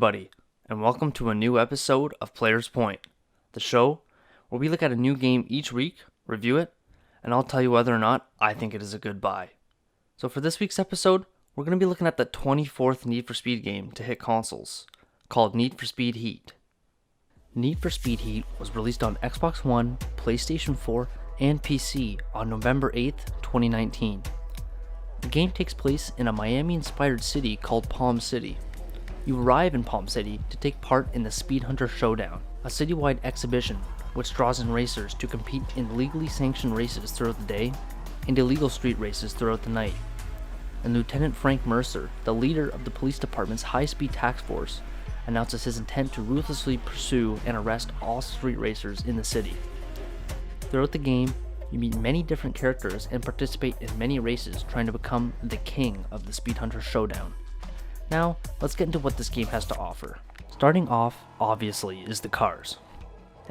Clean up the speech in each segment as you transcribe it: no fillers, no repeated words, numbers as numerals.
everybody, and welcome to a new episode of Player's Point, the show where we look at a new game each week, review it, and I'll tell you whether or not I think it is a good buy. So for this week's episode, we're going to be looking at the 24th Need for Speed game to hit consoles, called Need for Speed Heat. Need for Speed Heat was released on Xbox One, PlayStation 4, and PC on November 8th, 2019. The game takes place in a Miami-inspired city called Palm City. You arrive in Palm City to take part in the Speed Hunter Showdown, a citywide exhibition which draws in racers to compete in legally sanctioned races throughout the day and illegal street races throughout the night. And Lieutenant Frank Mercer, the leader of the police department's high-speed task force, announces his intent to ruthlessly pursue and arrest all street racers in the city. Throughout the game, you meet many different characters and participate in many races trying to become the king of the Speed Hunter Showdown. Now, let's get into what this game has to offer. Starting off, obviously, is the cars.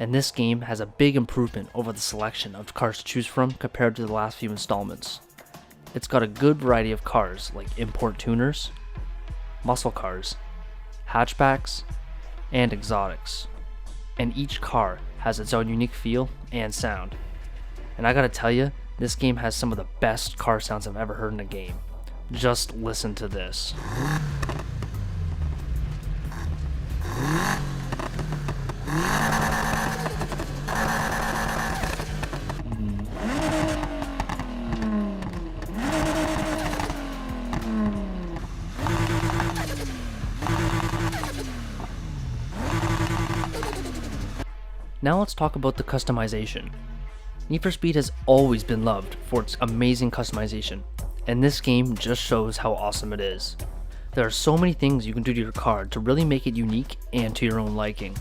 And this game has a big improvement over the selection of cars to choose from compared to the last few installments. It's got a good variety of cars like import tuners, muscle cars, hatchbacks, and exotics. And each car has its own unique feel and sound. And I gotta tell you, this game has some of the best car sounds I've ever heard in a game. Just listen to this. Now let's talk about the customization. Need for Speed has always been loved for its amazing customization, and this game just shows how awesome it is. There are so many things you can do to your car to really make it unique and to your own liking.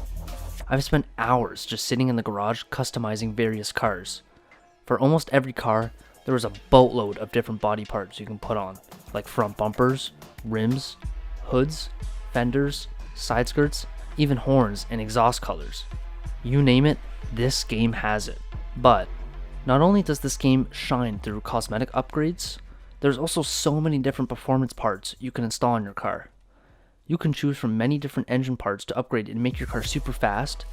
I've spent hours just sitting in the garage customizing various cars. For almost every car, there is a boatload of different body parts you can put on, like front bumpers, rims, hoods, fenders, side skirts, even horns and exhaust colors. You name it, this game has it. But not only does this game shine through cosmetic upgrades, there's also so many different performance parts you can install on your car. You can choose from many different engine parts to upgrade and make your car super fast,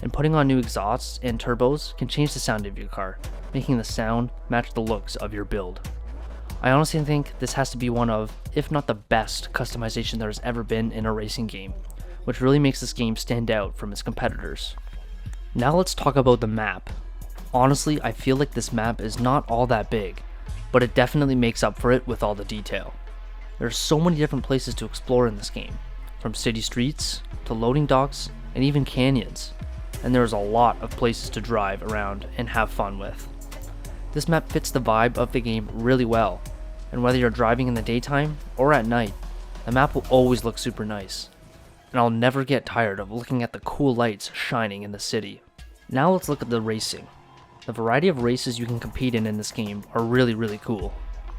and putting on new exhausts and turbos can change the sound of your car, making the sound match the looks of your build. I honestly think this has to be one of, if not the best, customization there has ever been in a racing game, which really makes this game stand out from its competitors. Now let's talk about the map. Honestly, I feel like this map is not all that big, but it definitely makes up for it with all the detail. There are so many different places to explore in this game, from city streets to loading docks and even canyons, and there's a lot of places to drive around and have fun with. This map fits the vibe of the game really well, and whether you're driving in the daytime or at night, the map will always look super nice, and I'll never get tired of looking at the cool lights shining in the city. Now let's look at the racing. The variety of races you can compete in this game are really cool.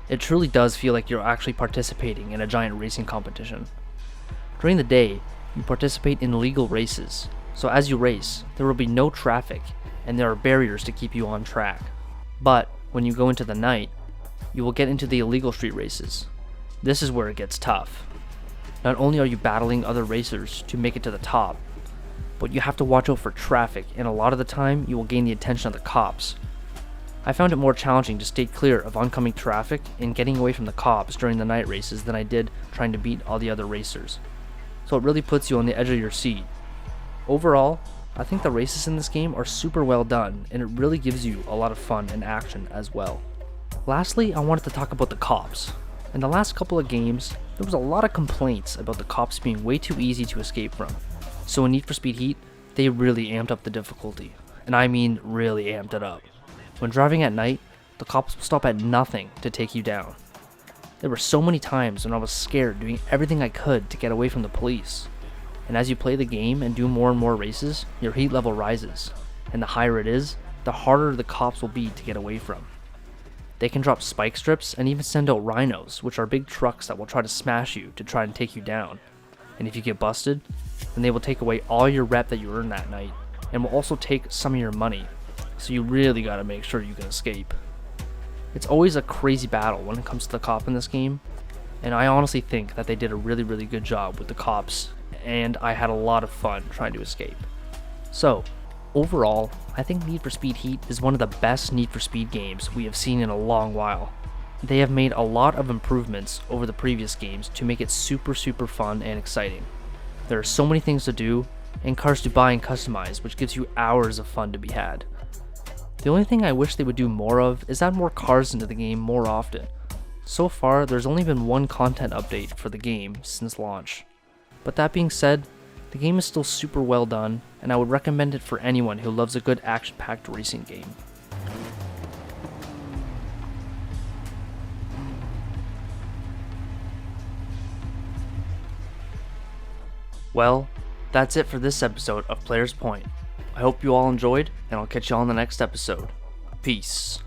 It truly does feel like you're actually participating in a giant racing competition. During the day, you participate in legal races, so as you race, there will be no traffic and there are barriers to keep you on track. But when you go into the night, you will get into the illegal street races. This is where it gets tough. Not only are you battling other racers to make it to the top, but you have to watch out for traffic, and a lot of the time you will gain the attention of the cops. I found it more challenging to stay clear of oncoming traffic and getting away from the cops during the night races than I did trying to beat all the other racers. So it really puts you on the edge of your seat. Overall, I think the races in this game are super well done, and it really gives you a lot of fun and action as well. Lastly, I wanted to talk about the cops. In the last couple of games, there was a lot of complaints about the cops being way too easy to escape from. So in Need for Speed Heat, they really amped up the difficulty, and I mean really amped it up. When driving at night, the cops will stop at nothing to take you down. There were so many times when I was scared doing everything I could to get away from the police. And as you play the game and do more and more races, your heat level rises, and the higher it is, the harder the cops will be to get away from. They can drop spike strips and even send out rhinos, which are big trucks that will try to smash you to try and take you down. And if you get busted, then they will take away all your rep that you earned that night, and will also take some of your money, so you really gotta make sure you can escape. It's always a crazy battle when it comes to the cop in this game, and I honestly think that they did a really good job with the cops and I had a lot of fun trying to escape. So, overall, I think Need for Speed Heat is one of the best Need for Speed games we have seen in a long while. They have made a lot of improvements over the previous games to make it super fun and exciting. There are so many things to do, and cars to buy and customize, which gives you hours of fun to be had. The only thing I wish they would do more of is add more cars into the game more often. So far, there's only been one content update for the game since launch. But that being said, the game is still super well done, and I would recommend it for anyone who loves a good action-packed racing game. Well, that's it for this episode of Player's Point. I hope you all enjoyed, and I'll catch you all in the next episode. Peace.